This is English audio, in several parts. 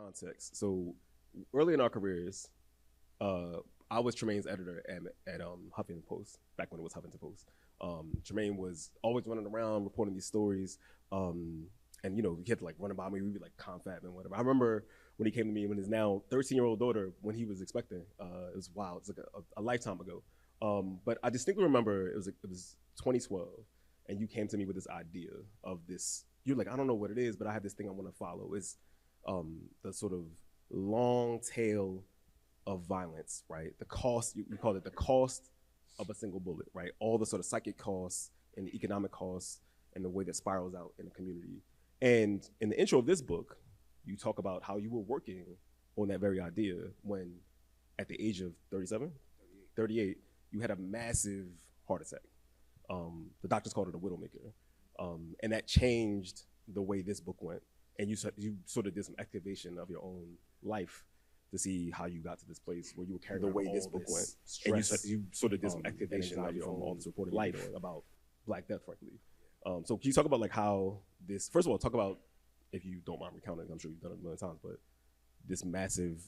context. So early in our careers, uh, I was Tremaine's editor at Huffington Post back when it was Huffington Post. Tremaine was always running around reporting these stories, um, and he had to like run about me. We'd be like confab and whatever. I remember when he came to me when his now 13-year-old daughter when he was expecting. It was wild. It's like a lifetime ago. But I distinctly remember it was 2012, and you came to me with this idea of this. You're like, I don't know what it is, but I have this thing I want to follow. It's the sort of long tail of violence, right? The cost, you call it the cost of a single bullet, right? All the sort of psychic costs and the economic costs and the way that spirals out in the community. And in the intro of this book, you talk about how you were working on that very idea when, at the age of 37, 38, you had a massive heart attack. The doctors called it a widowmaker. And that changed the way this book went. And you sort of did some activation of your own life to see how you got to this place where you were carrying the way this book went. And you sort of did some activation of your own reporting life about Black Death, frankly. So can you talk about like how this, first of all, talk about, if you don't mind recounting, I'm sure you've done it a million times, but this massive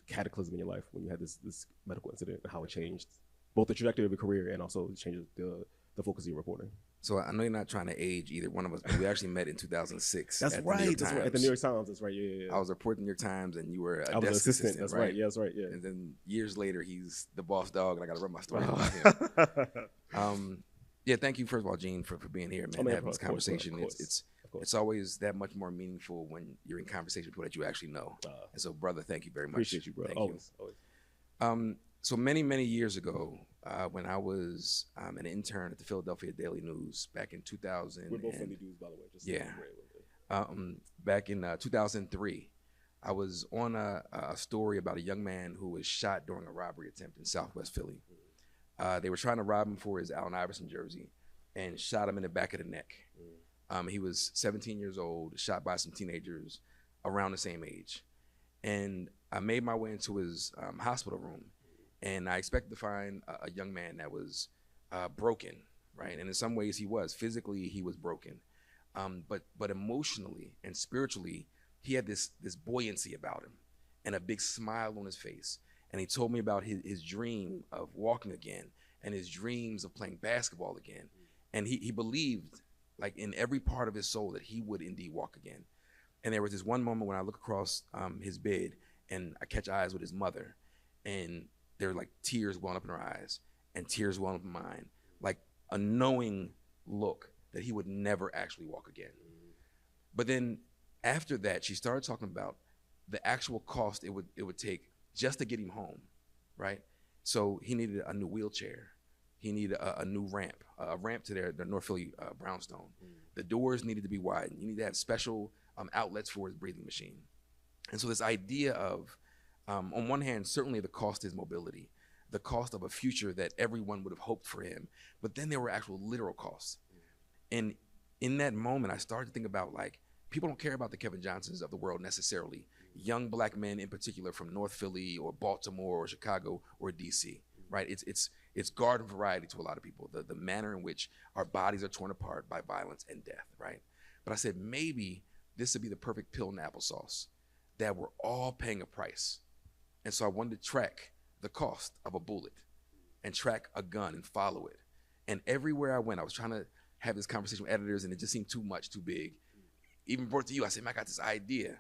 cataclysm in your life when you had this medical incident and how it changed both the trajectory of your career and also changed the focus of your reporting. So I know you're not trying to age either one of us, but we actually met in 2006. That's right. That's right. At the New York Times. That's right. Yeah. I was reporting the New York Times, and you were a I was an desk assistant. That's right. right. Yeah, that's right. Yeah. And then years later, he's the boss dog, and I got to run my story about him. Yeah, thank you, first of all, Gene, for being here, man, having this conversation. It's always that much more meaningful when you're in conversation with people that you actually know. And so, brother, thank you very much. Appreciate you, bro. Thank always. So many years ago, when I was an intern at the Philadelphia Daily News back in 2000. We're both Philly dudes, by the way. Just yeah. Back in 2003, I was on a story about a young man who was shot during a robbery attempt in Southwest Philly. They were trying to rob him for his Allen Iverson jersey and shot him in the back of the neck. He was 17 years old, shot by some teenagers around the same age. And I made my way into his hospital room, and I expected to find a young man that was broken, right? And in some ways he was. Physically, he was broken. But emotionally and spiritually, he had this buoyancy about him and a big smile on his face. And he told me about his dream of walking again and his dreams of playing basketball again. And he believed, like in every part of his soul, that he would indeed walk again. And there was this one moment when I look across his bed and I catch eyes with his mother, and there are like tears welling up in her eyes and tears welling up in mine, like a knowing look that he would never actually walk again. But then after that, she started talking about the actual cost it would take just to get him home, right? So he needed a new wheelchair. He needed a new ramp, a ramp to the North Philly brownstone. The doors needed to be widened. You need to have special outlets for his breathing machine. And so this idea of, on one hand, certainly the cost is mobility, the cost of a future that everyone would have hoped for him, but then there were actual literal costs. And in that moment, I started to think about, like, people don't care about the Kevin Johnsons of the world necessarily. Young Black men in particular from North Philly or Baltimore or Chicago or DC, right? It's garden variety to a lot of people, the manner in which our bodies are torn apart by violence and death, right? But I said, maybe this would be the perfect pill in applesauce, that we're all paying a price. And so I wanted to track the cost of a bullet and track a gun and follow it. And everywhere I went, I was trying to have this conversation with editors, and it just seemed too much, too big. Even brought it to you, I said, man, I got this idea.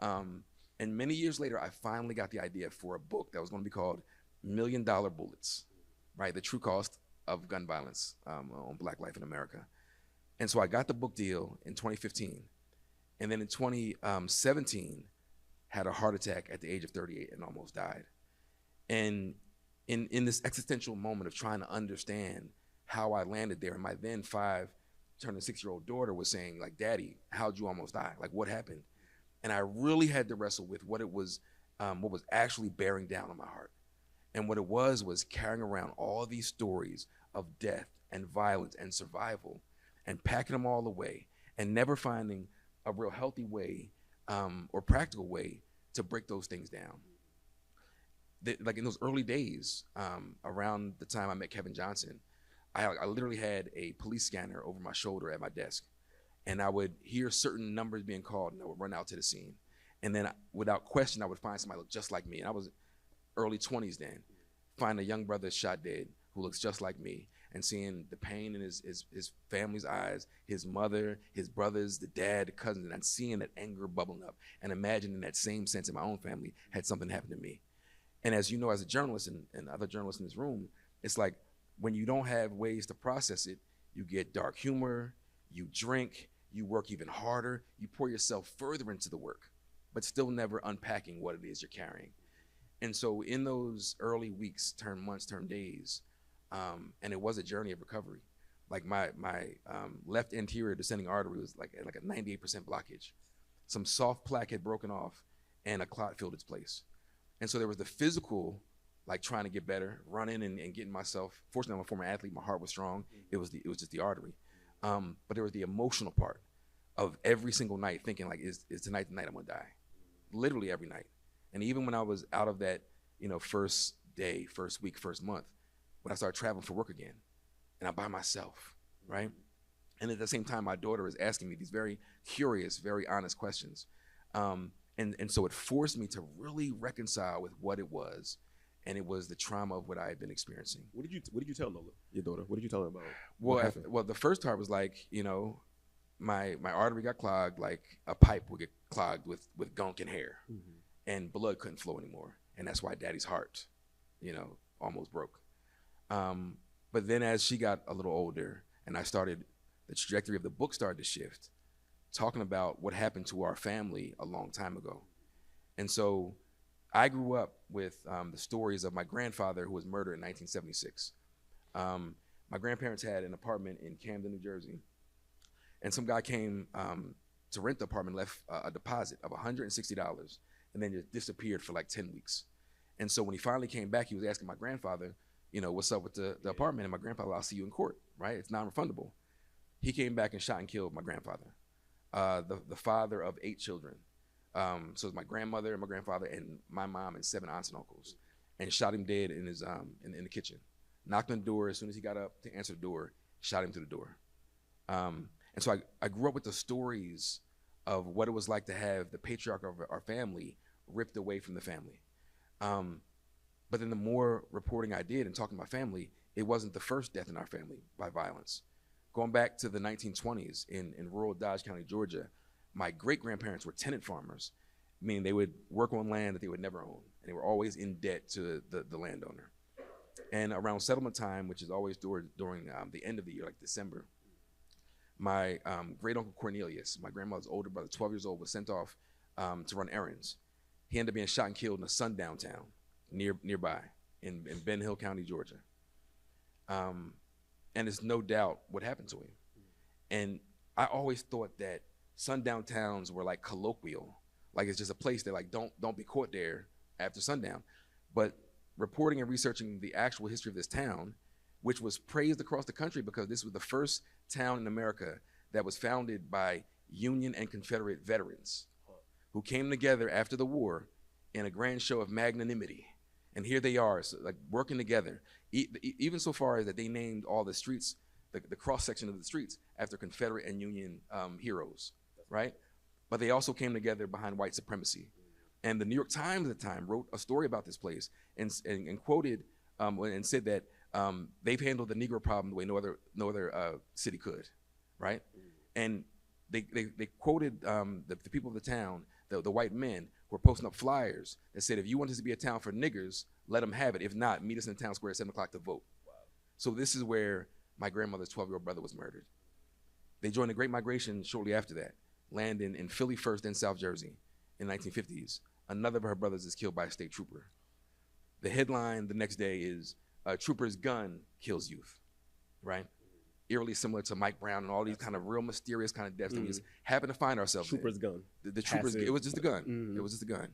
And many years later, I finally got the idea for a book that was going to be called $1 Million Bullets, right? The true cost of gun violence on Black life in America. And so I got the book deal in 2015. And then in 2017, had a heart attack at the age of 38 and almost died. And in this existential moment of trying to understand how I landed there, and my then 5 turning 6-year-old daughter was saying, like, Daddy, how'd you almost die? Like, what happened? And I really had to wrestle with what was actually bearing down on my heart. And what it was carrying around all these stories of death and violence and survival and packing them all away and never finding a real healthy way or practical way to break those things down. Like in those early days, around the time I met Kevin Johnson, I literally had a police scanner over my shoulder at my desk. And I would hear certain numbers being called, and I would run out to the scene. And then without question, I would find somebody look just like me. And I was early 20s then. Find a young brother shot dead who looks just like me, and seeing the pain in his family's eyes, his mother, his brothers, the dad, the cousins, and I'm seeing that anger bubbling up, and imagining that same sense in my own family had something happen to me. And as you know, as a journalist and other journalists in this room, it's like when you don't have ways to process it, you get dark humor, you drink, you work even harder, you pour yourself further into the work, but still never unpacking what it is you're carrying. And so in those early weeks, turn months, turn days, and it was a journey of recovery. Like my left anterior descending artery was like a 98% blockage. Some soft plaque had broken off and a clot filled its place. And so there was the physical, like trying to get better, running and getting myself. Fortunately, I'm a former athlete. My heart was strong. It was just the artery. But there was the emotional part of every single night thinking like, is tonight the night I'm gonna die? Literally every night. And even when I was out of that, first day, first week, first month, when I started traveling for work again, and I'm by myself, right? And at the same time, my daughter is asking me these very curious, very honest questions. And so it forced me to really reconcile with what it was. And it was the trauma of what I had been experiencing. What did you tell Nola, your daughter? What did you tell her about? Well, the first part was like, my artery got clogged, like a pipe would get clogged with gunk and hair, and blood couldn't flow anymore. And that's why daddy's heart, almost broke. But then as she got a little older and the trajectory of the book started to shift, talking about what happened to our family a long time ago. And so I grew up with the stories of my grandfather who was murdered in 1976. My grandparents had an apartment in Camden, New Jersey. And some guy came to rent the apartment, left a deposit of $160, and then just disappeared for like 10 weeks. And so when he finally came back, he was asking my grandfather, what's up with the apartment? And my grandfather, I'll see you in court, right? It's non-refundable. He came back and shot and killed my grandfather, the father of 8 children. So it was my grandmother and my grandfather and my mom and 7 aunts and uncles, and shot him dead in his in the kitchen. Knocked on the door as soon as he got up to answer the door, shot him through the door. And so I grew up with the stories of what it was like to have the patriarch of our family ripped away from the family. But then the more reporting I did and talking to my family, it wasn't the first death in our family by violence. Going back to the 1920s in rural Dodge County, Georgia, my great-grandparents were tenant farmers, meaning they would work on land that they would never own, and they were always in debt to the landowner. And around settlement time, which is always during the end of the year, like December, my great-uncle Cornelius, my grandmother's older brother, 12 years old, was sent off to run errands. He ended up being shot and killed in a sundown town nearby in Ben Hill County, Georgia. And it's no doubt what happened to him. And I always thought that sundown towns were like colloquial, like it's just a place that like don't be caught there after sundown. But reporting and researching the actual history of this town, which was praised across the country because this was the first town in America that was founded by Union and Confederate veterans who came together after the war in a grand show of magnanimity. And here they are, so like working together, even so far as that they named all the streets, the cross-section of the streets, after Confederate and Union heroes, right? But they also came together behind white supremacy. And the New York Times at the time wrote a story about this place and quoted and said that they've handled the Negro problem the way no other city could, right? And they quoted the people of the town, the white men, who were posting up flyers that said, if you want this to be a town for niggers, let them have it. If not, meet us in the town square at 7 o'clock to vote. Wow. So this is where my grandmother's 12-year-old brother was murdered. They joined the Great Migration shortly after that, landing in Philly first, then South Jersey in the 1950s. Another of her brothers is killed by a state trooper. The headline the next day is, trooper's gun kills youth, right? Eerily similar to Mike Brown and all these kind of real mysterious kind of deaths that we just happen to find ourselves Trooper's in. gun. The trooper's, it was just a gun. It was just a gun.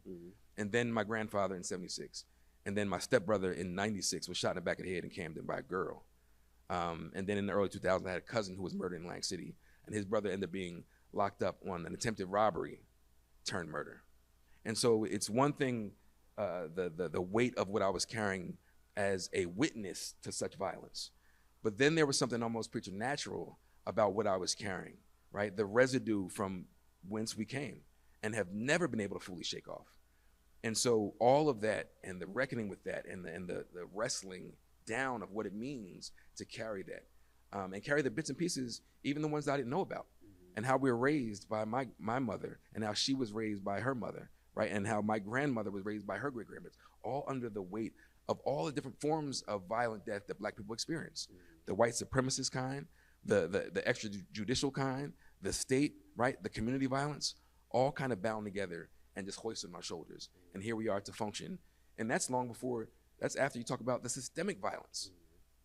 And then my grandfather in 76. And then my stepbrother in 96 was shot in the back of the head in Camden by a girl. And then in the early 2000s, I had a cousin who was murdered in Lang City. And his brother ended up being locked up on an attempted robbery turned murder. And so it's one thing, the weight of what I was carrying as a witness to such violence. But then there was something almost preternatural about what I was carrying, right? The residue from whence we came. and have never been able to fully shake off. And so all of that and the reckoning with that and the wrestling down of what it means to carry that and carry the bits and pieces, even the ones that I didn't know about, and how we were raised by my mother and how she was raised by her mother, right? And how my grandmother was raised by her great-grandparents, all under the weight of all the different forms of violent death that Black people experience. The white supremacist kind, the extrajudicial kind, the state, right? The community violence, all kind of bound together and just hoisted on our shoulders. And here we are to function. And that's long before, that's after you talk about the systemic violence,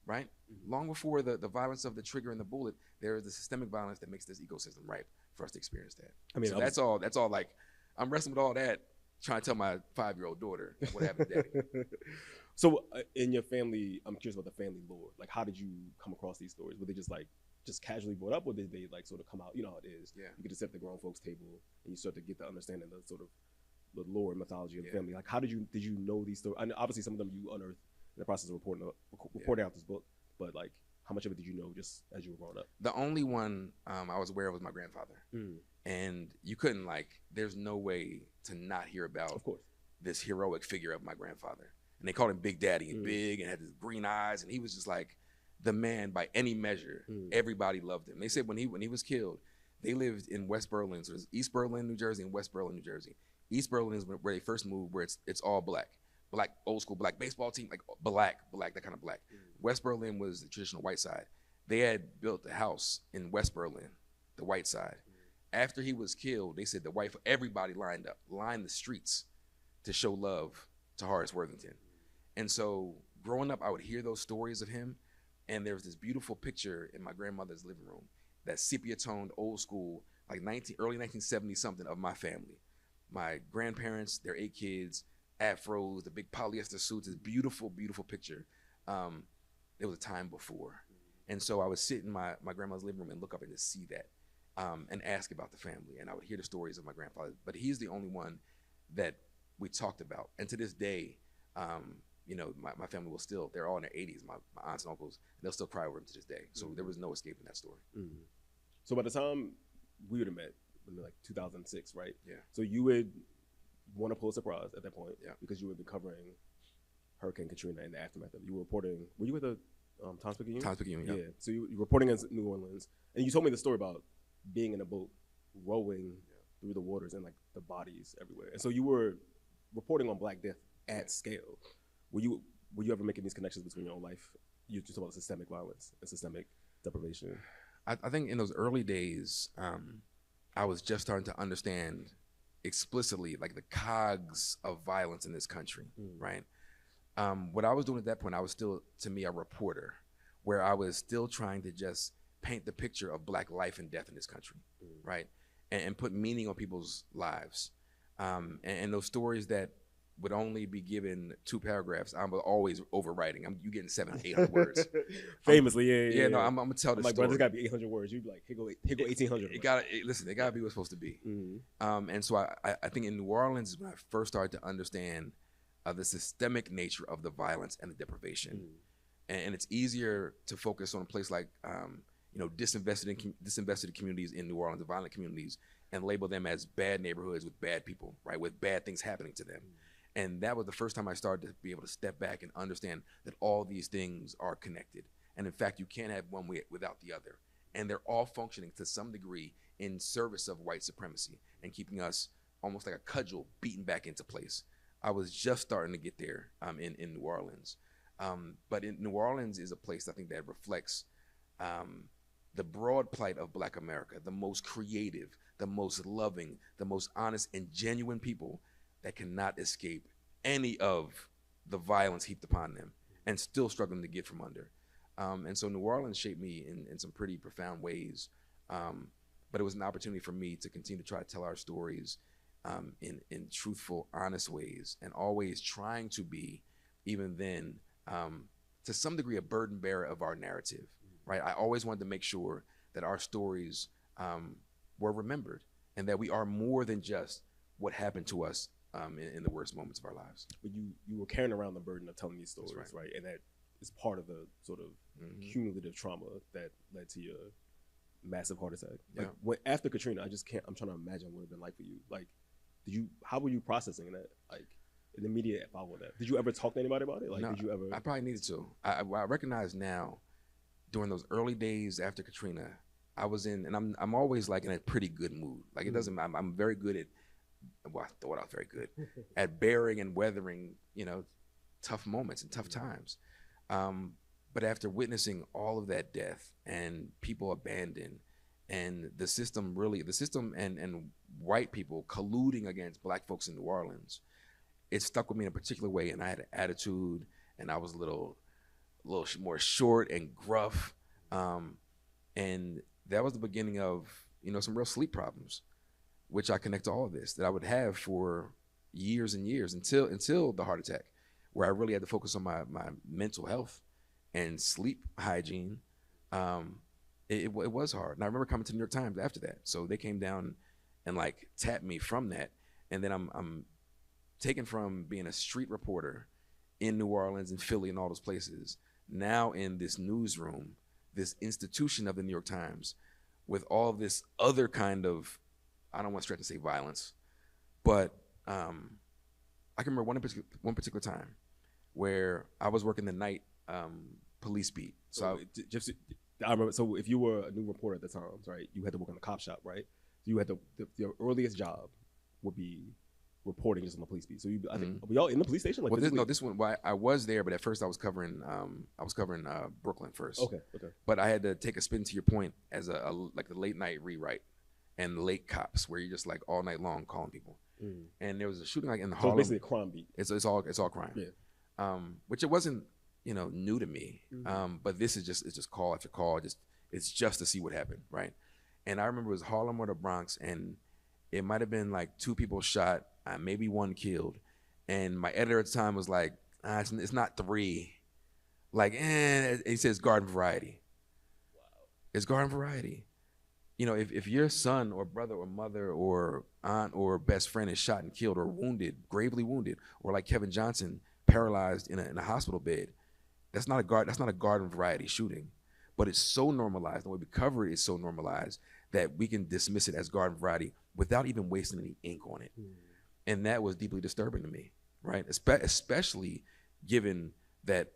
right? Long before the violence of the trigger and the bullet, there is the systemic violence that makes this ecosystem ripe for us to experience that. I mean, so that's all like, I'm wrestling with all that, trying to tell my 5-year-old daughter what happened to daddy. So in your family, I'm curious about the family lore. Like, how did you come across these stories? Were they just casually brought up, or did they like sort of come out? You know how it is. Yeah. You get to sit at the grown folks table and you start to get the understanding of the sort of the lore and mythology of the family. Like, how did you know these stories? I know obviously some of them you unearthed in the process of reporting out this book, but like, how much of it did you know just as you were growing up? The only one I was aware of was my grandfather. And you couldn't there's no way to not hear about, of course, this heroic figure of my grandfather. And they called him Big Daddy, and big, and had his green eyes, and he was just like the man by any measure. Everybody loved him. They said when he was killed, they lived in West Berlin, so there's East Berlin, New Jersey, and West Berlin, New Jersey. East Berlin is where they first moved, where it's all black, old school black baseball team, like black, that kind of black. West Berlin was the traditional white side. They had built a house in West Berlin, the white side. After he was killed, they said everybody lined the streets to show love to Horace Worthington. And so growing up, I would hear those stories of him, and there was this beautiful picture in my grandmother's living room, that sepia-toned, old school, like early 1970 something of my family. My grandparents, their 8 kids, afros, the big polyester suits, this beautiful, beautiful picture. It was a time before. And so I would sit in my grandmother's living room and look up and just see that and ask about the family. And I would hear the stories of my grandfather, but he's the only one that we talked about. And to this day, you know, my family will still, they're all in their 80s, my aunts and uncles, and they'll still cry over him to this day. So there was no escaping that story. So by the time we would have met, like 2006, right? Yeah. So you would won a Pulitzer Prize at that point, yeah, because you had been covering Hurricane Katrina and the aftermath of it. You were reporting, were you with the Times-Picayune? Times-Picayune, yeah. Yeah. So you were reporting in New Orleans, and you told me the story about being in a boat, rowing through the waters and like the bodies everywhere. And so you were reporting on Black death at scale. Were you ever making these connections between your own life? You just talk about systemic violence and systemic deprivation. I think in those early days, I was just starting to understand explicitly like the cogs of violence in this country, right? What I was doing at that point, I was still, to me, a reporter, where I was still trying to just paint the picture of Black life and death in this country, right? And put meaning on people's lives. And those stories that would only be given 2 paragraphs, I'm always overwriting. You getting 700, 800 words. Famously, yeah. No, I'm gonna tell this story. Like, bro, this gotta be 800 words. You'd be like, here go 1,800. It gotta be what's supposed to be. And so I think in New Orleans is when I first started to understand the systemic nature of the violence and the deprivation. And it's easier to focus on a place like disinvested communities in New Orleans, the violent communities, and label them as bad neighborhoods with bad people, right, with bad things happening to them. And that was the first time I started to be able to step back and understand that all these things are connected. And in fact, you can't have one without the other. And they're all functioning to some degree in service of white supremacy and keeping us almost like a cudgel beaten back into place. I was just starting to get there in New Orleans. But in New Orleans is a place I think that reflects the broad plight of Black America, the most creative, the most loving, the most honest and genuine people that cannot escape any of the violence heaped upon them and still struggling to get from under. And so New Orleans shaped me in some pretty profound ways. But it was an opportunity for me to continue to try to tell our stories in truthful, honest ways, and always trying to be, even then, to some degree, a burden bearer of our narrative, right? I always wanted to make sure that our stories were remembered and that we are more than just what happened to us in the worst moments of our lives. But you were carrying around the burden of telling these stories, right? And that is part of the sort of cumulative trauma that led to your massive heart attack. Like, after Katrina, I'm trying to imagine what it would have been like for you. Like, how were you processing that? Like in the immediate follow that. Did you ever talk to anybody about it? Like, No, did you ever? I probably needed to. I recognize now, during those early days after Katrina, I was in, and I'm always like in a pretty good mood. Like it doesn't. I'm very good at. Well, I thought I was very good at bearing and weathering, tough moments and tough times. But after witnessing all of that death and people abandoned, and the system and white people colluding against black folks in New Orleans, it stuck with me in a particular way. And I had an attitude, and I was a little more short and gruff, and that was the beginning of some real sleep problems, which I connect to all of this that I would have for years and years until the heart attack, where I really had to focus on my mental health and sleep hygiene. It was hard. And I remember coming to the New York Times after that. So they came down and like tapped me from that. And then I'm taken from being a street reporter in New Orleans and Philly and all those places, now in this newsroom, this institution of the New York Times, with all this other kind of, I don't want to stretch to say violence, but I can remember one particular time where I was working the night police beat. So I remember. So if you were a new reporter at the time, right, you had to work in a cop shop, right? So you had your earliest job would be reporting just on the police beat. So I think were y'all in the police station? Like, well, this one, well, I was there, but at first I was covering Brooklyn first. Okay. But I had to take a spin to your point as a late night rewrite and late cops, where you're just like all night long calling people. And there was a shooting like in the Harlem. So it's basically a crime beat. It's all crime. Yeah. Which it wasn't new to me. But this is just call after call. It's just to see what happened, right? And I remember it was Harlem or the Bronx, and it might have been like 2 people shot, maybe 1 killed. And my editor at the time was like, it's not 3. Like, he says garden variety. Wow. It's garden variety. If your son or brother or mother or aunt or best friend is shot and killed or wounded, gravely wounded, or like Kevin Johnson, paralyzed in a hospital bed, that's not a garden variety shooting. But it's so normalized, the way we cover it is so normalized that we can dismiss it as garden variety without even wasting any ink on it. And that was deeply disturbing to me, right? Especially given that,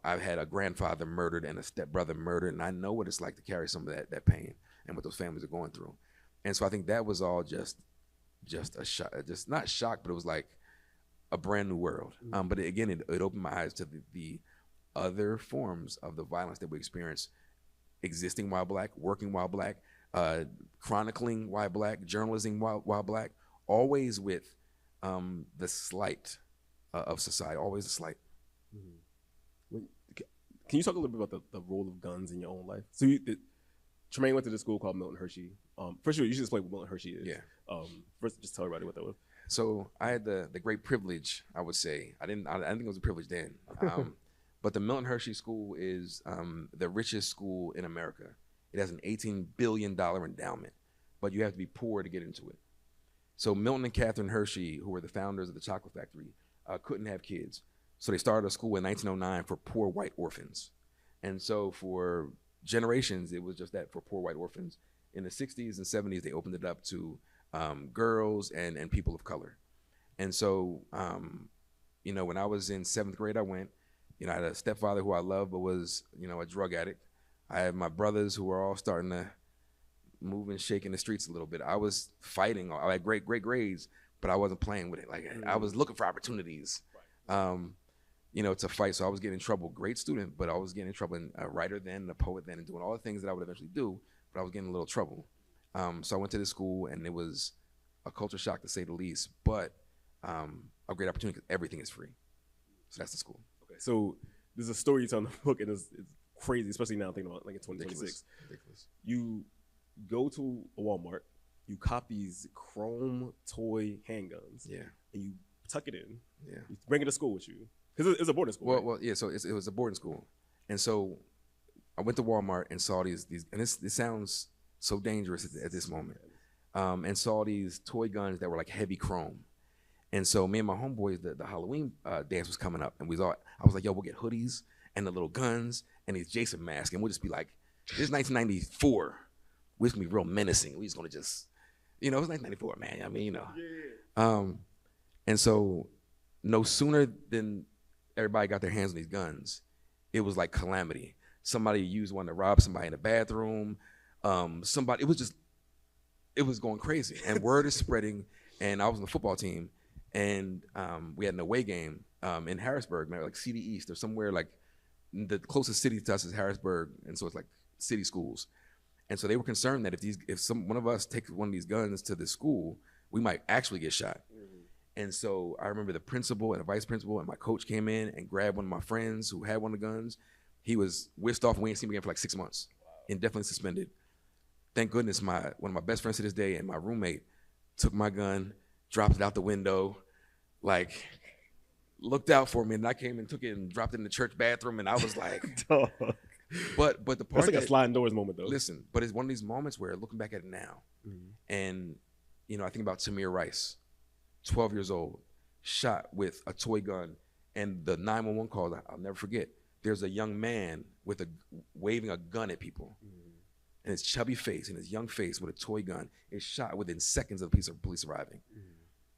I've had a grandfather murdered and a stepbrother murdered, and I know what it's like to carry some of that pain and what those families are going through. And so I think that was all just a shock, just not shock, but it was like a brand new world. But it opened my eyes to the other forms of the violence that we experience, existing while black, working while black, chronicling while black, journalism while black, always with the slight of society, always a slight. Can you talk a little bit about the role of guns in your own life? So Tremaine went to this school called Milton Hershey. First, you should explain what Milton Hershey is. Yeah. First, just tell everybody what that was. So I had the great privilege, I would say. I didn't think it was a privilege then. But the Milton Hershey School is the richest school in America. It has an $18 billion endowment, but you have to be poor to get into it. So Milton and Catherine Hershey, who were the founders of the chocolate factory, couldn't have kids. So they started a school in 1909 for poor white orphans. And so for generations, it was just that, for poor white orphans. In the 60s and 70s, they opened it up to girls and people of color. And so, when I was in 7th grade, I went. I had a stepfather who I loved, but was, a drug addict. I had my brothers who were all starting to move and shake in the streets a little bit. I was fighting. I had great grades, but I wasn't playing with it. Like, I was looking for opportunities, to fight. So I was getting in trouble. Great student, but I was getting in trouble. And a writer then, a poet then, and doing all the things that I would eventually do, but I was getting in a little trouble. So I went to this school, and it was a culture shock to say the least, but a great opportunity because everything is free. So that's the school. Okay, so there's a story you tell in the book, and it's crazy, especially now thinking about like in 2026. Ridiculous. You go to a Walmart, you cop these chrome toy handguns, and you tuck it in. Yeah, you bring it to school with you because it's a boarding school. Well, yeah. So it was a boarding school, and so I went to Walmart and saw these, and this sounds so dangerous at this moment, and saw these toy guns that were like heavy chrome. And so me and my homeboys, the Halloween dance was coming up, and I was like, yo, we'll get hoodies and the little guns and these Jason masks, and we'll just be like, this is 1994. We're just gonna be real menacing. We're just gonna You know, it was 1994, man. I mean, you know. Yeah. And so no sooner than everybody got their hands on these guns, it was like calamity. Somebody used one to rob somebody in the bathroom. Somebody, it was going crazy. And word is spreading. And I was on the football team, and we had an away game in Harrisburg, man, like CD East or somewhere, like the closest city to us is Harrisburg, and so it's like city schools. And so they were concerned that if one of us takes one of these guns to this school, we might actually get shot. And so I remember the principal and the vice principal and my coach came in and grabbed one of my friends who had one of the guns. He was whisked off and we ain't seen him again for like 6 months. Indefinitely suspended. Thank goodness one of my best friends to this day and my roommate took my gun, dropped it out the window, like looked out for me, and I came and took it and dropped it in the church bathroom, and I was like, but the part that's like a sliding doors moment though. Listen, but it's one of these moments where looking back at it now, and you know, I think about Tamir Rice, 12 years old, shot with a toy gun, and the 911 call, I'll never forget. There's a young man waving a gun at people, and his chubby face and his young face with a toy gun is shot within seconds of the police arriving.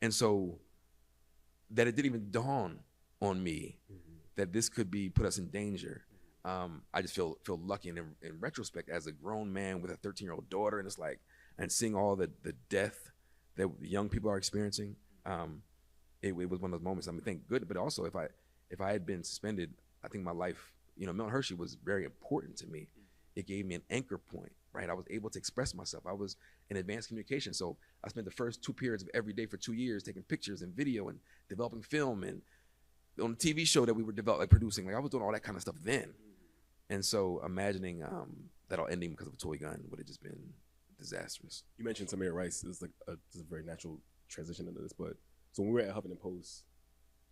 And so that it didn't even dawn on me that this could put us in danger. I just feel lucky, and in retrospect, as a grown man with a 13-year-old daughter, and it's like, and seeing all the death that young people are experiencing, it was one of those moments. I mean, thank goodness, but also if I had been suspended, I think my life, you know, Milton Hershey was very important to me. It gave me an anchor point, right? I was able to express myself. I was in advanced communication, so I spent the first 2 periods of every day for 2 years taking pictures and video and developing film, and on the TV show that we were producing, like I was doing all that kind of stuff then. And so imagining that all ending because of a toy gun would have just been disastrous. You mentioned Tamir Rice. It's like a very natural transition into this, but so when we were at Huffington Post,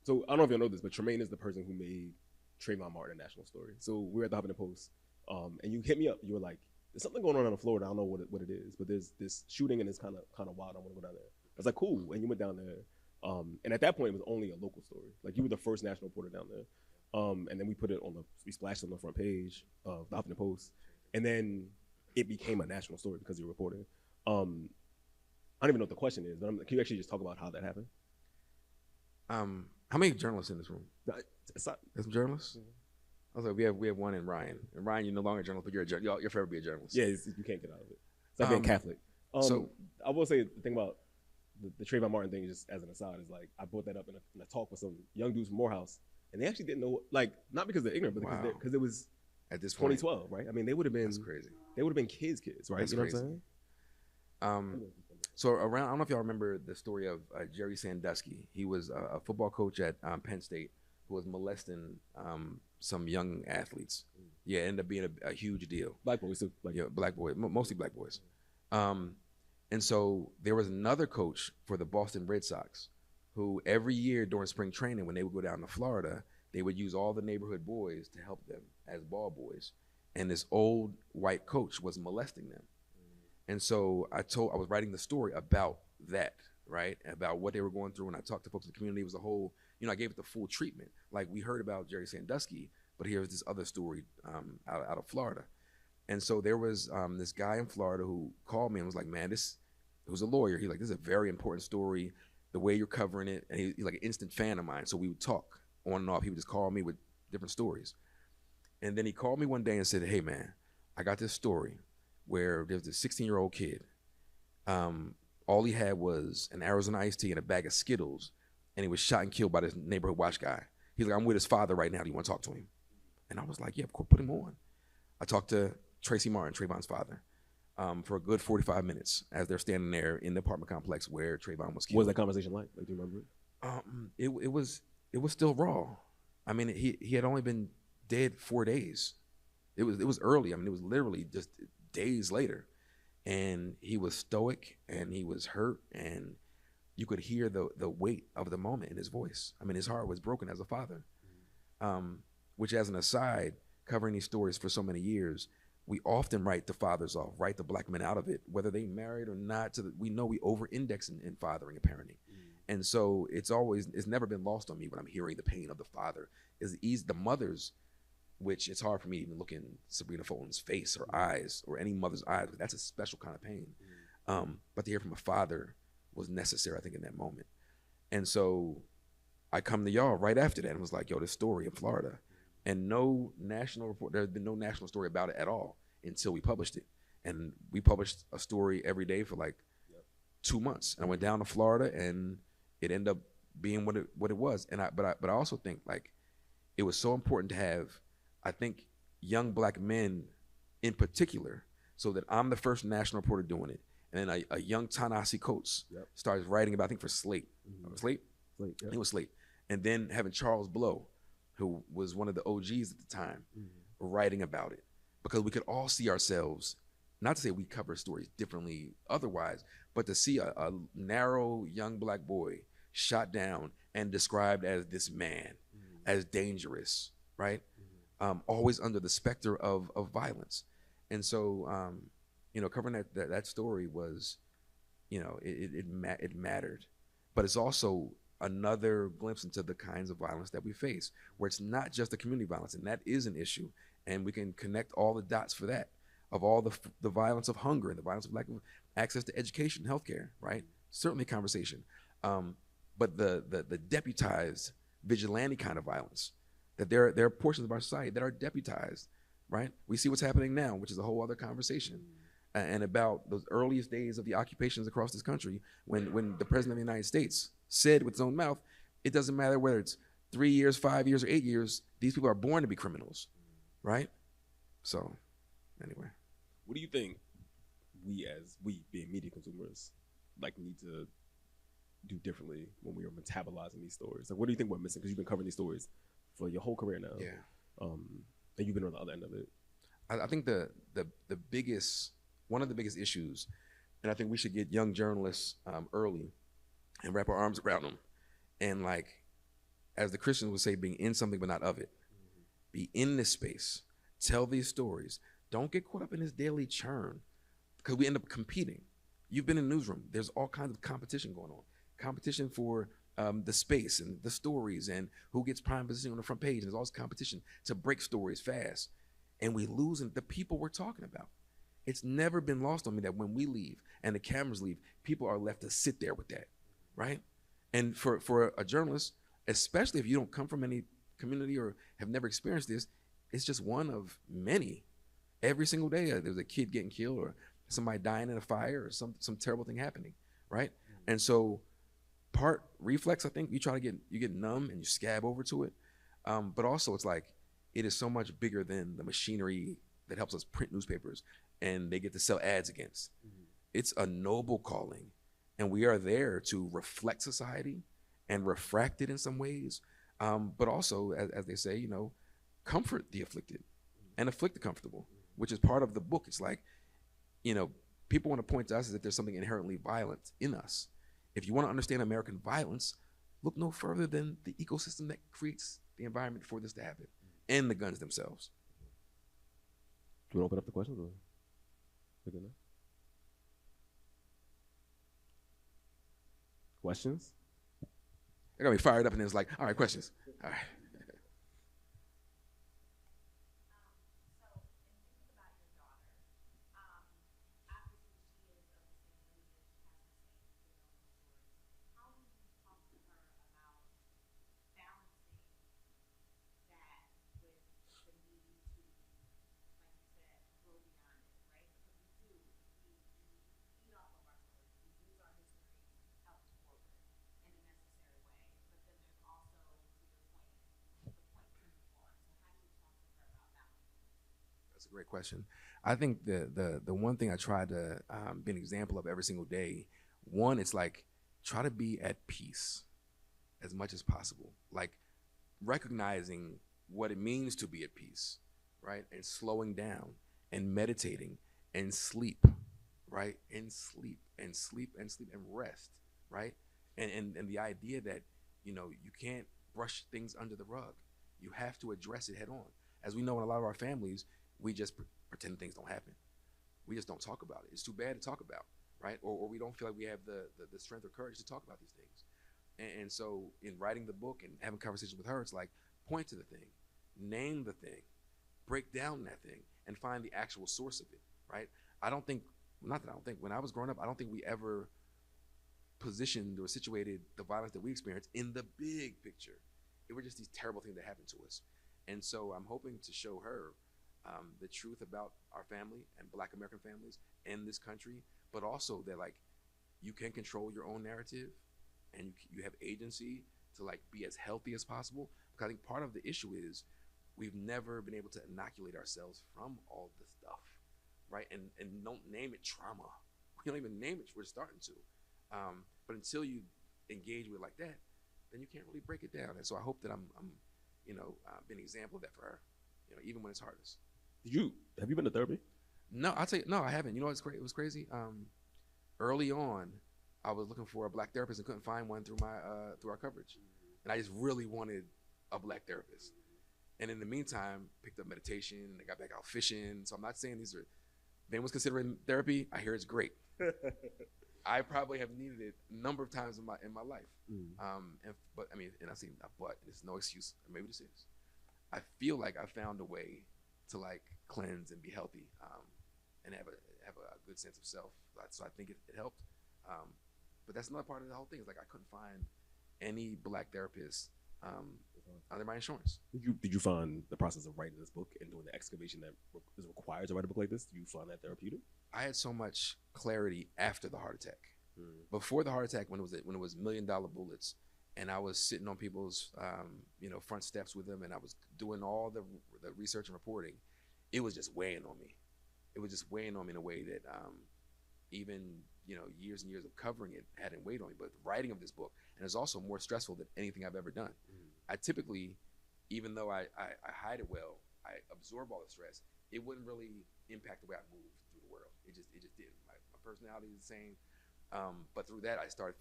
so I don't know if y'all know this, but Tremaine is the person who made Trayvon Martin a national story. So we were at the Huffington Post, and you hit me up. You were like, "There's something going on in Florida. I don't know what it is, but there's this shooting and it's kind of wild. I want to go down there." I was like, "Cool," and you went down there. And at that point, it was only a local story. Like you were the first national reporter down there. And then we splashed it on the front page of the Huffington Post, and then it became a national story because you were reporting. I don't even know what the question is, but can you actually just talk about how that happened? How many journalists in this room? There's some journalists? I was like, we have one in Ryan. And Ryan, you're no longer a journalist, but you'll forever be a journalist. Yeah, you can't get out of it. It's like being Catholic. So I will say the thing about the Trayvon Martin thing, just as an aside, is like I brought that up in a talk with some young dudes from Morehouse, and they actually didn't know, like, not because they're ignorant, but because it was at this point 2012, right? I mean, they would have been that's crazy. They would have been kids, right? That's you know crazy. what I'm saying? So around, I don't know if y'all remember the story of Jerry Sandusky. He was a football coach at Penn State who was molesting some young athletes. Yeah, it ended up being a huge deal. Black boys too. Black boys, mostly black boys. And so there was another coach for the Boston Red Sox who every year during spring training, when they would go down to Florida, they would use all the neighborhood boys to help them as ball boys. And this old white coach was molesting them. And so I was writing the story about that, right? About what they were going through. And I talked to folks in the community. It was a whole, I gave it the full treatment. Like we heard about Jerry Sandusky, but here's this other story out of Florida. And so there was this guy in Florida who called me and was like, man, who's a lawyer. He's like, this is a very important story, the way you're covering it. And he's like an instant fan of mine. So we would talk on and off. He would just call me with different stories. And then he called me one day and said, hey man, I got this story where there's this 16-year-old kid. All he had was an Arizona iced tea and a bag of Skittles, and he was shot and killed by this neighborhood watch guy. He's like, I'm with his father right now. Do you want to talk to him? And I was like, yeah, of course, put him on. I talked to Tracy Martin, Trayvon's father, for a good 45 minutes as they're standing there in the apartment complex where Trayvon was killed. What was that conversation like? Do you remember it? It was still raw. I mean, he had only been dead 4 days. It was early. I mean, it was literally just days later, and he was stoic and he was hurt, and you could hear the weight of the moment in his voice. I mean, his heart was broken as a father. Which, as an aside, covering these stories for so many years, we often write the fathers off, write the black men out of it, whether they married or not. We know we over-index in fathering and parenting. And so it's never been lost on me when I'm hearing the pain of the father. The mothers, which it's hard for me to even look in Sabrina Fulton's face or eyes or any mother's eyes, but that's a special kind of pain. But to hear from a father was necessary, I think, in that moment. And so I come to y'all right after that and was like, yo, this story in Florida. And no national report, there's been no national story about it at all until we published it. And we published a story every day for like 2 months. And I went down to Florida and it ended up being what it was. But I also think like it was so important to have, I think, young black men in particular, so that I'm the first national reporter doing it. And then a young Ta-Nehisi Coates starts writing about, I think for Slate. Slate? Slate, I think it was Slate. And then having Charles Blow, who was one of the OGs at the time, writing about it. Because we could all see ourselves, not to say we cover stories differently otherwise, but to see a narrow young black boy shot down and described as this man, as dangerous, right? Always under the specter of violence. And so, covering that story was, it mattered. But it's also another glimpse into the kinds of violence that we face, where it's not just the community violence, and that is an issue. And we can connect all the dots for that, of all the violence of hunger and the violence of lack of access to education, healthcare, right? Certainly conversation. But the deputized vigilante kind of violence, that there are portions of our society that are deputized, right? We see what's happening now, which is a whole other conversation. And about those earliest days of the occupations across this country, when the president of the United States said with his own mouth, it doesn't matter whether it's 3 years, 5 years, or 8 years, these people are born to be criminals, right? So, anyway. What do you think we being media consumers, like need to do differently when we are metabolizing these stories? Like, what do you think we're missing? Because you've been covering these stories for your whole career now. Yeah. And you've been on the other end of it. I think the biggest, one of the biggest issues, and I think we should get young journalists early and wrap our arms around them. And like, as the Christians would say, being in something but not of it. Be in this space. Tell these stories. Don't get caught up in this daily churn, because we end up competing. You've been in the newsroom. There's all kinds of competition going on. Competition for the space and the stories and who gets prime position on the front page. And there's all this competition to break stories fast. And we lose the people we're talking about. It's never been lost on me that when we leave and the cameras leave, people are left to sit there with that, right? And for a journalist, especially if you don't come from any community or have never experienced this, it's just one of many. Every single day, there's a kid getting killed or somebody dying in a fire or some terrible thing happening, right? And so part reflex, I think you get numb and you scab over to it. But also it's like, it is so much bigger than the machinery that helps us print newspapers and they get to sell ads against. It's a noble calling, and we are there to reflect society and refract it in some ways, but also, as they say, comfort the afflicted and afflict the comfortable, which is part of the book. It's like, people want to point to us as if there's something inherently violent in us. If you want to understand American violence, look no further than the ecosystem that creates the environment for this to happen, and the guns themselves. Do you want to open up the questions? Or we're good now? Questions? They're going to be fired up, and then it's like, all right, questions. All right. That's a great question. I think the one thing I try to be an example of every single day, one, it's like, try to be at peace as much as possible. Like recognizing what it means to be at peace, right? And slowing down and meditating and sleep, right? And sleep and sleep and sleep and rest, right? And the idea that, you can't brush things under the rug. You have to address it head on. As we know, in a lot of our families, we just pretend things don't happen. We just don't talk about it. It's too bad to talk about, right? Or we don't feel like we have the strength or courage to talk about these things. And so in writing the book and having conversations with her, it's like, point to the thing, name the thing, break down that thing, and find the actual source of it, right? I don't think not that I don't think, when I was growing up, I don't think we ever positioned or situated the violence that we experienced in the big picture. It were just these terrible things that happened to us. And so I'm hoping to show her the truth about our family and Black American families in this country, but also that like you can control your own narrative and you have agency to like be as healthy as possible. Because I think part of the issue is we've never been able to inoculate ourselves from all the stuff, right? And don't name it trauma. We don't even name it. We're starting to. But until you engage with it like that, then you can't really break it down. And so I hope that I'm been an example of that for her, even when it's hardest. Have you been to therapy? No, I'll tell you, no, I haven't. You know what's great? It was crazy. Early on, I was looking for a Black therapist and couldn't find one through our coverage. And I just really wanted a Black therapist. And in the meantime, picked up meditation and I got back out fishing. So I'm not saying these are, if anyone's considering therapy, I hear it's great. I probably have needed it a number of times in my life. But it's no excuse. Maybe this is. I feel like I found a way to like cleanse and be healthy, and have a good sense of self. So I think it helped. But that's another part of the whole thing. Is like I couldn't find any Black therapist under my insurance. Did you find the process of writing this book and doing the excavation that is required to write a book like this? Do you find that therapeutic? I had so much clarity after the heart attack. Before the heart attack, when it was $1 million bullets, and I was sitting on people's front steps with them, and I was doing all the research and reporting, it was just weighing on me. It was just weighing on me in a way that even years and years of covering it hadn't weighed on me. But the writing of this book, and it's also more stressful than anything I've ever done. I typically, even though I hide it well, I absorb all the stress. It wouldn't really impact the way I move through the world. It just didn't. My personality is the same. But through that, I started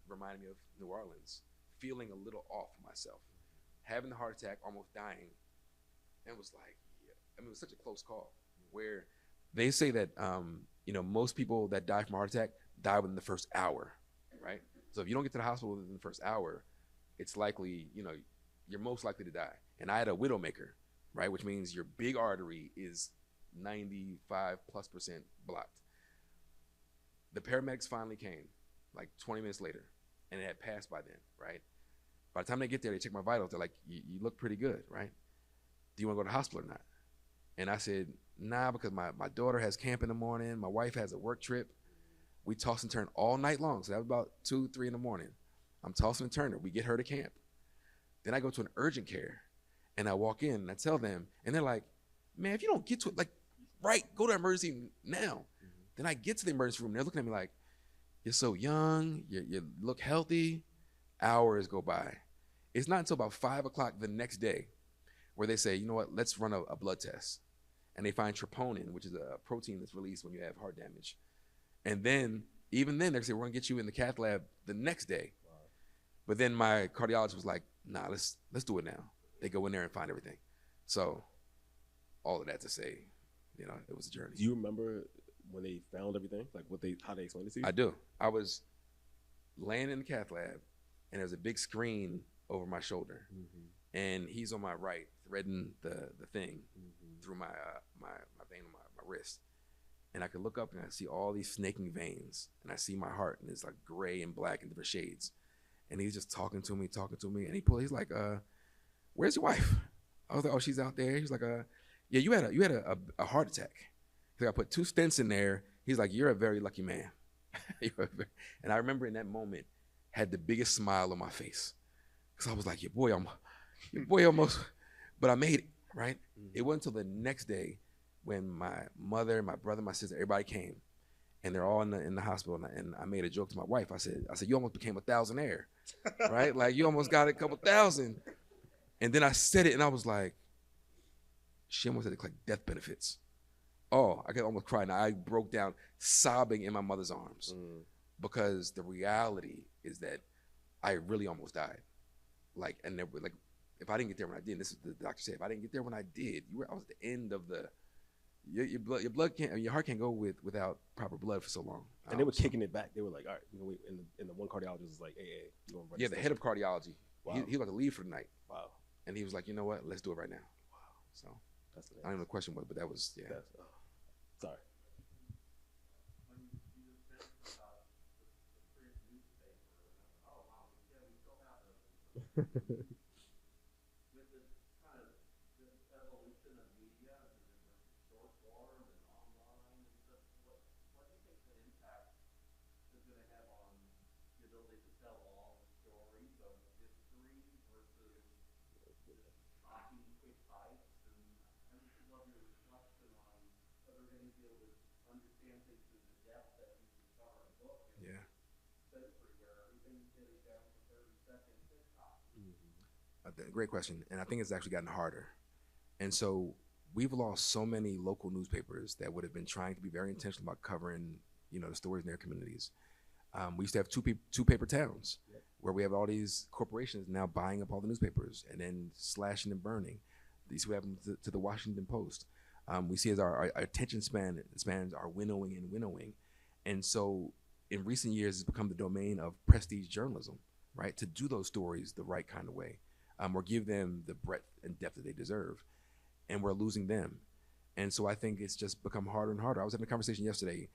reminding me of New Orleans, feeling a little off myself, having the heart attack, almost dying, and was like, it was such a close call. Where they say that most people that die from a heart attack die within the first hour, right? So if you don't get to the hospital within the first hour, it's likely you're most likely to die. And I had a widowmaker, right, which means your big artery is 95+% blocked. The paramedics finally came, like 20 minutes later, and it had passed by then, right? By the time they get there, they check my vitals. They're like, you look pretty good, right? Do you want to go to the hospital or not? And I said, nah, because my daughter has camp in the morning. My wife has a work trip. We toss and turn all night long. So that was about 2, 3 in the morning. I'm tossing and turning. We get her to camp. Then I go to an urgent care, and I walk in, and I tell them, and they're like, man, if you don't get to it, like, right, go to emergency now. Then I get to the emergency room, and they're looking at me like, you're so young, you look healthy. Hours go by. It's not until about 5 o'clock the next day where they say, you know what, let's run a blood test. And they find troponin, which is a protein that's released when you have heart damage. And then, even then, they say, we're gonna get you in the cath lab the next day. Wow. But then my cardiologist was like, nah, let's do it now. They go in there and find everything. So all of that to say, it was a journey. Do you remember when they found everything? Like how they explained it to you? I do. I was laying in the cath lab, and there's a big screen over my shoulder, and he's on my right, threading the thing through my vein on my wrist, and I could look up and I see all these snaking veins, and I see my heart, and it's like gray and black in different shades, and he's just talking to me, and he's like, where's your wife? I was like, oh, she's out there. He's like, yeah, you had a heart attack. He's like, I put 2 stents in there. He's like, you're a very lucky man. And I remember in that moment, had the biggest smile on my face, because I was like, your boy almost, but I made it, right? It wasn't until the next day when my mother, my brother, my sister, everybody came, and they're all in the hospital, and I made a joke to my wife. I said, you almost became a thousandaire, right? Like, you almost got a couple thousand. And then I said it, and I was like, she almost had to collect death benefits. Oh, I could almost cry. Now I broke down sobbing in my mother's arms because the reality is that I really almost died. Like, and there were, like, if I didn't get there when I did, this is the doctor said, if I didn't get there when I did, I was at the end of your blood can't, your heart can't go without proper blood for so long. And they were kicking it back. They were like, all right, we're gonna wait. And the one cardiologist was like, hey, you gonna run? Yeah, the head of cardiology. Wow. He was about to leave for the night. Wow. And he was like, you know what? Let's do it right now. Wow. So I don't know what the question was, but that was, yeah. Sorry. When with this kind of this evolution of media and the different short form and online and stuff, what do you think the impact is going to have on the ability to tell all the stories of history versus just shocking quick bites? And I just love your reflection on whether we're going to be able to understand things to the depth that you can cover in a book in Yeah. this century where everything's getting down to 30-second TikTok. Great question, and I think it's actually gotten harder. And so we've lost so many local newspapers that would have been trying to be very intentional about covering, the stories in their communities. We used to have two paper towns where we have all these corporations now buying up all the newspapers and then slashing and burning. These what happened to the Washington Post. We see as our attention spans are winnowing and winnowing, and so in recent years it's become the domain of prestige journalism, right? To do those stories the right kind of way, or give them the breadth and depth that they deserve, and we're losing them. And so I think it's just become harder and harder. I was having a conversation yesterday,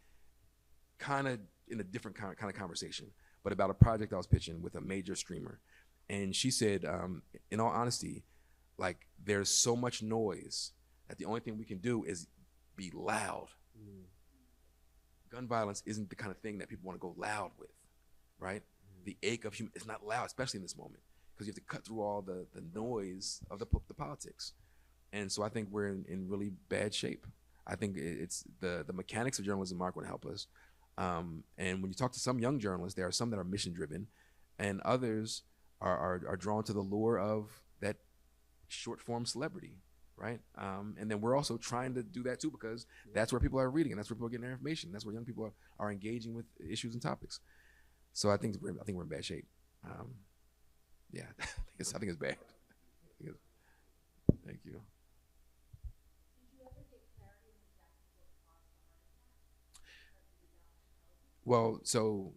kind of in a different kind of conversation, but about a project I was pitching with a major streamer. And she said, in all honesty, like there's so much noise that the only thing we can do is be loud. Gun violence isn't the kind of thing that people want to go loud with, right? The ache of human, it's not loud, especially in this moment, because you have to cut through all the noise of the politics. And so I think we're in really bad shape. I think it's the mechanics of journalism aren't going to help us. And when you talk to some young journalists, there are some that are mission driven, and others are drawn to the lure of that short form celebrity, right? And then we're also trying to do that too, because that's where people are reading and that's where people are getting their information. That's where young people are engaging with issues and topics. So I think we're in bad shape. Yeah, I think it's bad. Thank you. Well, so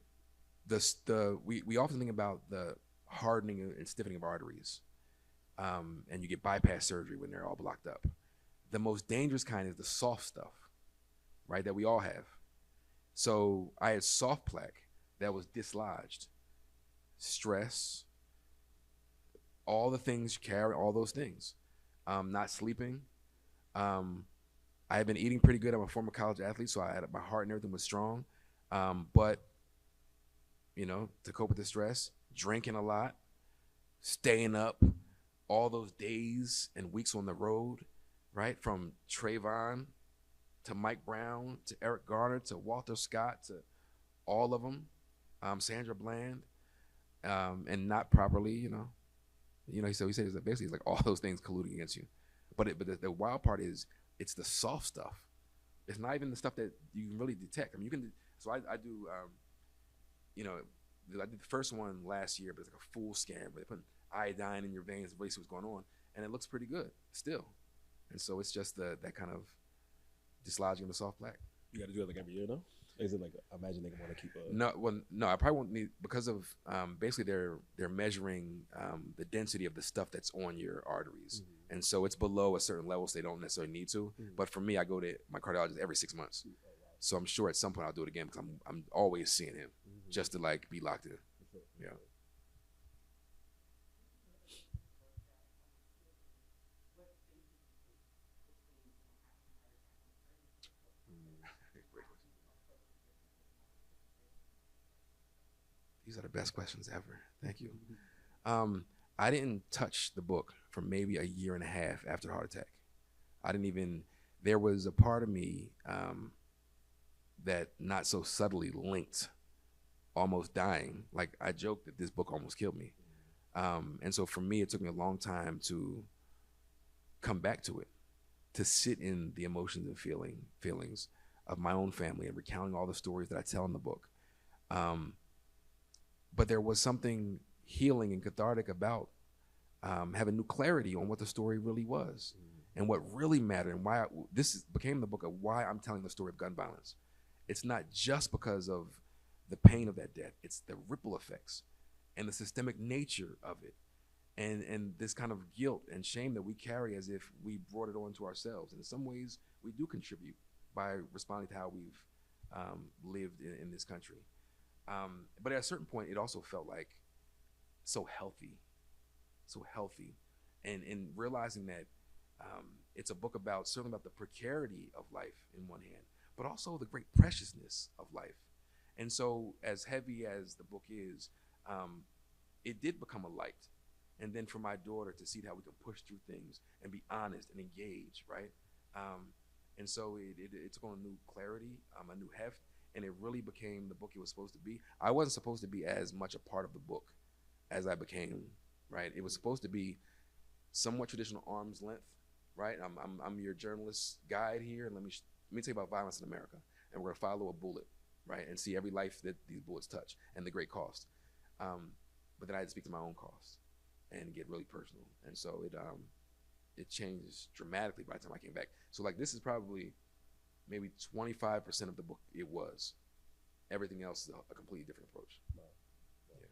we often think about the hardening and stiffening of arteries, and you get bypass surgery when they're all blocked up. The most dangerous kind is the soft stuff, right? That we all have. So I had soft plaque that was dislodged, stress, all the things you carry, all those things, not sleeping. I had been eating pretty good. I'm a former college athlete, so I had my heart and everything was strong. But to cope with the stress, drinking a lot, staying up, all those days and weeks on the road, right? From Trayvon to Mike Brown to Eric Garner to Walter Scott to all of them, Sandra Bland, and not properly, so he says that basically it's like all those things colluding against you. But the wild part is it's the soft stuff. It's not even the stuff that you can really detect. I mean, you can. So I do, I did the first one last year, but it's like a full scan where they put iodine in your veins to really see what's going on, and it looks pretty good still. And so it's just that kind of dislodging of the soft plaque. You got to do it like every year, though? Is it like, imagine they want to keep a... No, I probably won't need, because of basically they're measuring the density of the stuff that's on your arteries. Mm-hmm. And so it's below a certain level, so they don't necessarily need to. Mm-hmm. But for me, I go to my cardiologist every 6 months. Mm-hmm. So I'm sure at some point I'll do it again, because I'm always seeing him, mm-hmm. just to like be locked in. Sure. Yeah. These are the best questions ever. Thank you. I didn't touch the book for maybe a year and a half after the heart attack. There was a part of me that not so subtly linked almost dying. Like I joked that this book almost killed me. And so for me, it took me a long time to come back to it, to sit in the emotions and feelings of my own family and recounting all the stories that I tell in the book. But there was something healing and cathartic about having new clarity on what the story really was, and what really mattered, and why this became the book of why I'm telling the story of gun violence. It's not just because of the pain of that death, it's the ripple effects and the systemic nature of it, and this kind of guilt and shame that we carry as if we brought it on to ourselves. And in some ways, we do contribute by responding to how we've lived in this country. But at a certain point, it also felt like so healthy so healthy, and realizing that it's a book about certainly about the precarity of life in one hand, but also the great preciousness of life. And so, as heavy as the book is, it did become a light. And then for my daughter to see how we can push through things and be honest and engage, right? And so it took on a new clarity, a new heft, and it really became the book it was supposed to be. I wasn't supposed to be as much a part of the book as I became, right? It was supposed to be somewhat traditional arm's length, right? I'm your journalist guide here, and let me tell you about violence in America, and we're gonna follow a bullet, right, and see every life that these bullets touch and the great cost. But then I had to speak to my own cost and get really personal, and so it changed dramatically by the time I came back. So like this is probably maybe 25% of the book it was. Everything else is a completely different approach. Wow. Yeah.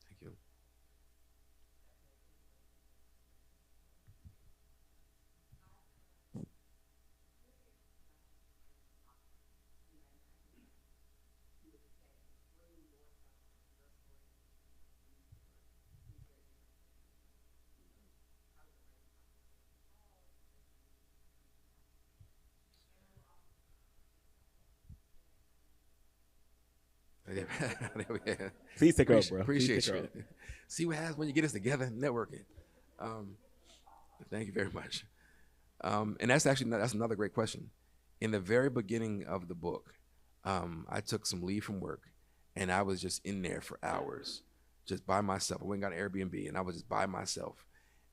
Thank you. Please take her up, bro. Please Appreciate take her you. up. See what happens when you get us together, networking. Thank you very much. And that's another great question. In the very beginning of the book, I took some leave from work, and I was just in there for hours, just by myself. I went and got an Airbnb, and I was just by myself,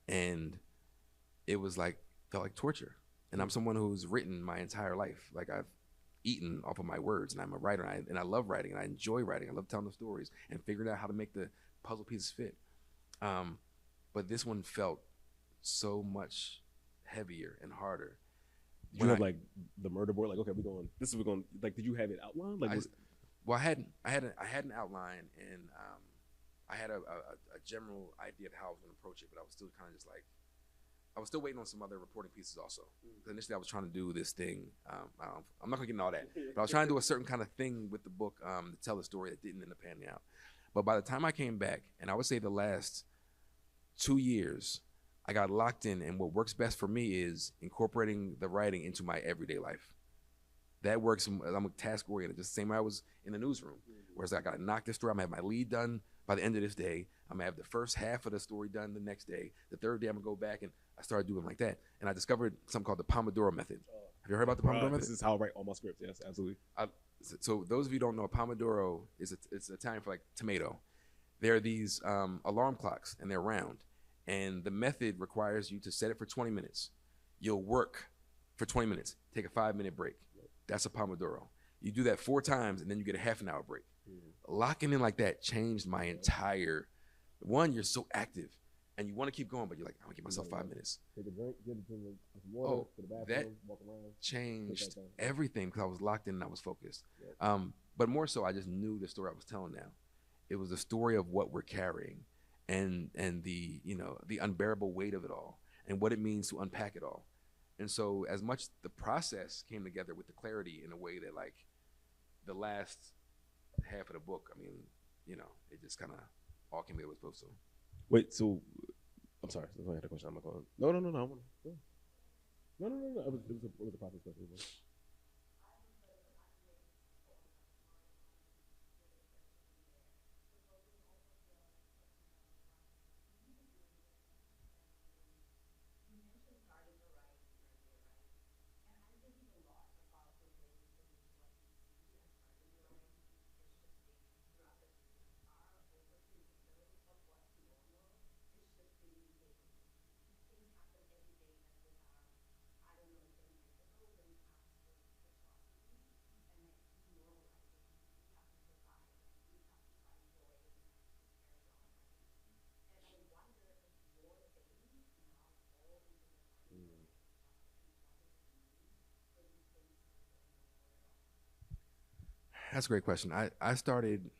and it was like felt like torture. And I'm someone who's written my entire life. Like I've eaten off of my words, and I'm a writer, and I love writing, and I enjoy writing. I love telling the stories and figuring out how to make the puzzle pieces fit. But this one felt so much heavier and harder. Did you have like the murder board? Like, okay, we're going. Like, did you have it outlined? Like, I had an outline, and I had a general idea of how I was going to approach it, but I was still kind of just like, I was still waiting on some other reporting pieces also. Initially, I was trying to do this thing. I'm not going to get into all that, but I was trying to do a certain kind of thing with the book to tell a story that didn't end up panning out. But by the time I came back, and I would say the last 2 years, I got locked in, and what works best for me is incorporating the writing into my everyday life. That works. I'm a task oriented, just the same way I was in the newsroom. Whereas I got to knock this story. I'm gonna have my lead done by the end of this day. I'm gonna have the first half of the story done the next day. The third day, I'm gonna go back, and I started doing like that. And I discovered something called the Pomodoro method. Have you heard about the Pomodoro method? This is how I write all my scripts. Yes, absolutely. So those of you who don't know, Pomodoro it's Italian for like tomato. There are these alarm clocks, and they're round. And the method requires you to set it for 20 minutes. You'll work for 20 minutes, take a 5-minute break. That's a Pomodoro. You do that 4 times, and then you get a half an hour break. Locking in like that changed my entire, you're so active, and you want to keep going, but you're like, I'm gonna give myself 5 minutes. Take a drink, get some water, to the bathroom, that walk around. Changed everything because I was locked in and I was focused. But more so, I just knew the story I was telling now. It was the story of what we're carrying, and the the unbearable weight of it all, and what it means to unpack it all. And so as much the process came together with the clarity in a way that like the last half of the book, I mean, it just kind of all came together as supposed to. Wait, so I'm sorry. I had a question. I'm not going. No. No. It was a process question. That's a great question. I started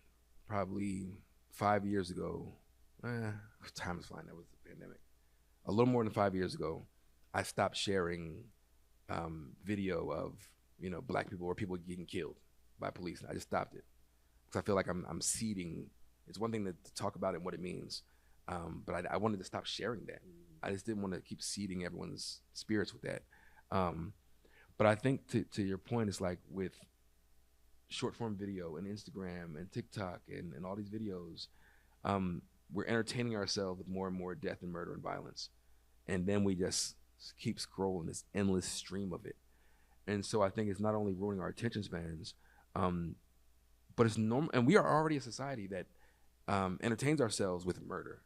probably 5 years ago. Time is flying. That was the pandemic. A little more than 5 years ago, I stopped sharing video of Black people or people getting killed. by police. And I just stopped it because I feel like I'm seeding. It's one thing to talk about it and what it means, but I wanted to stop sharing that. I just didn't want to keep seeding everyone's spirits with that. But I think to your point, it's like with short form video and Instagram and TikTok and all these videos, we're entertaining ourselves with more and more death and murder and violence. And then we just keep scrolling this endless stream of it. And so I think it's not only ruining our attention spans, but it's normal. And we are already a society that entertains ourselves with murder.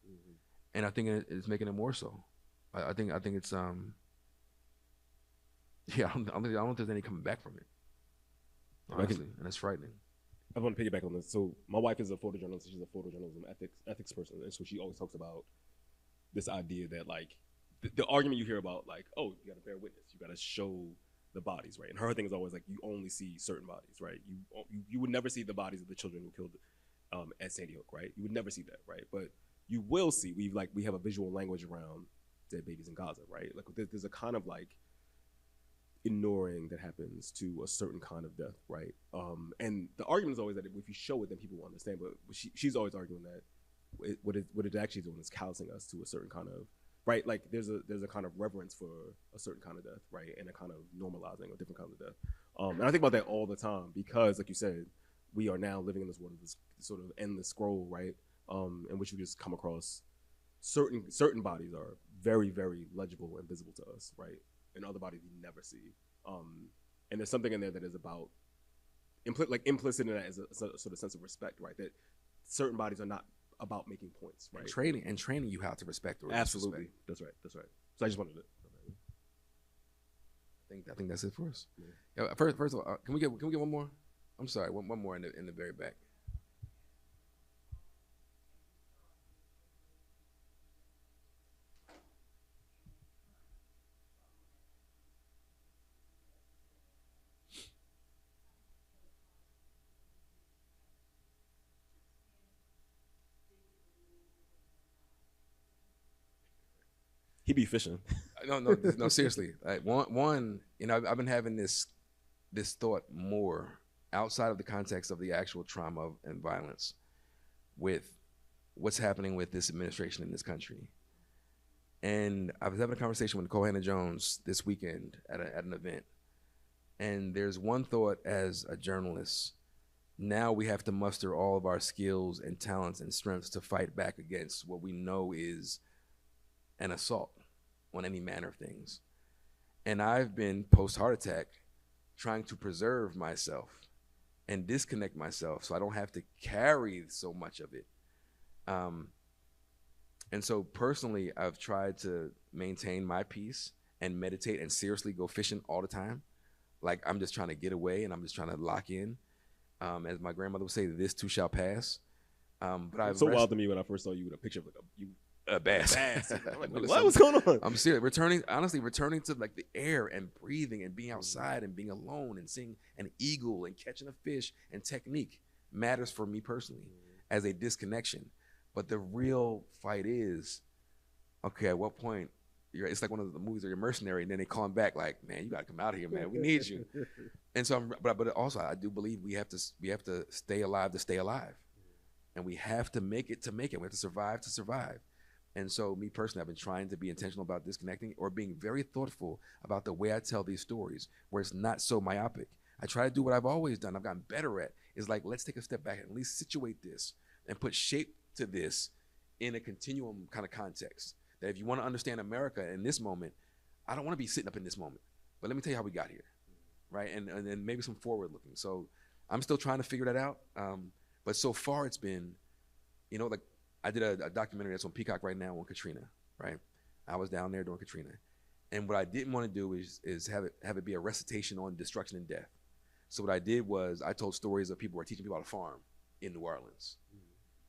And I think it's making it more so. I think it's yeah, I don't think there's any coming back from it, honestly, and it's frightening. I want to piggyback on this. So my wife is a photojournalist. She's a photojournalism ethics person, and so she always talks about this idea that like the argument you hear about like, oh, you got to bear witness, you got to show the bodies, right? And her thing is always like, you only see certain bodies, right? You would never see the bodies of the children who killed at Sandy Hook, right? You would never see that, right? But you will see we have a visual language around dead babies in Gaza, right? Like there's a kind of like ignoring that happens to a certain kind of death, right? And the argument is always that if you show it, then people will understand. But she's always arguing that what it actually is doing is callousing us to a certain kind of, right? Like there's a kind of reverence for a certain kind of death, right? And a kind of normalizing of different kinds of death. And I think about that all the time because, like you said, we are now living in this world of this sort of endless scroll, right? In which we just come across certain bodies are very, very legible and visible to us, right? And other bodies we never see. And there's something in there that is about implicit in that is a sort of sense of respect, right? That certain bodies are not about making points, right? And training you how to respect or absolutely. Disrespect. That's right. So I just wanted to. I think that's it for us. Yeah. First of all, can we get one more? I'm sorry, one more in the very back. He be fishing. No, seriously. Like one, I've been having this thought more outside of the context of the actual trauma and violence with what's happening with this administration in this country. And I was having a conversation with Nicole Hannah-Jones this weekend at an event. And there's one thought as a journalist. Now we have to muster all of our skills and talents and strengths to fight back against what we know is an assault on any manner of things. And I've been post-heart attack trying to preserve myself and disconnect myself so I don't have to carry so much of it. And so personally, I've tried to maintain my peace and meditate and seriously go fishing all the time. Like I'm just trying to get away and I'm just trying to lock in. As my grandmother would say, this too shall pass. But I've so wild to me when I first saw you with a picture of like a bass. I'm like, what? What's going on? I'm serious. Honestly, returning to like the air and breathing and being outside and being alone and seeing an eagle and catching a fish and technique matters for me personally as a disconnection. But the real fight is, okay, at what point it's like one of the movies where you're mercenary and then they call him back like, man, you got to come out of here, man. We need you. And so, but also I do believe we have to stay alive to stay alive. And we have to make it to make it. We have to survive to survive. And so me personally, I've been trying to be intentional about disconnecting or being very thoughtful about the way I tell these stories where it's not so myopic. I try to do what I've always done. I've gotten better at is like, let's take a step back and at least situate this and put shape to this in a continuum kind of context. That if you want to understand America in this moment, I don't want to be sitting up in this moment, but let me tell you how we got here, right? And then maybe some forward looking. So I'm still trying to figure that out. But so far it's been, like I did a documentary that's on Peacock right now on Katrina, right? I was down there during Katrina. And what I didn't want to do is have it be a recitation on destruction and death. So what I did was I told stories of people who are teaching people how to farm in New Orleans,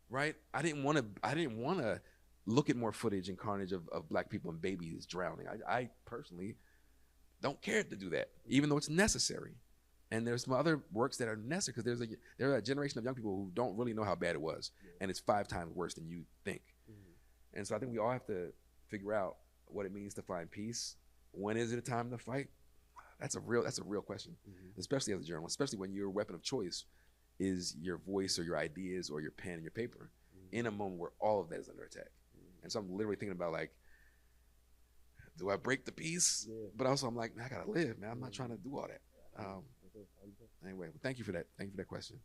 right? I didn't want to look at more footage and carnage of black people and babies drowning. I personally don't care to do that, even though it's necessary. And there's some other works that are necessary because there are a generation of young people who don't really know how bad it was, and it's 5 times worse than you think. And so I think we all have to figure out what it means to find peace. When is it a time to fight? That's a real question, especially as a journalist, especially when your weapon of choice is your voice or your ideas or your pen and your paper in a moment where all of that is under attack. And so I'm literally thinking about like, do I break the peace? Yeah. But also I'm like, man, I gotta live, man. I'm not trying to do all that. Anyway, well, thank you for that. Thank you for that question.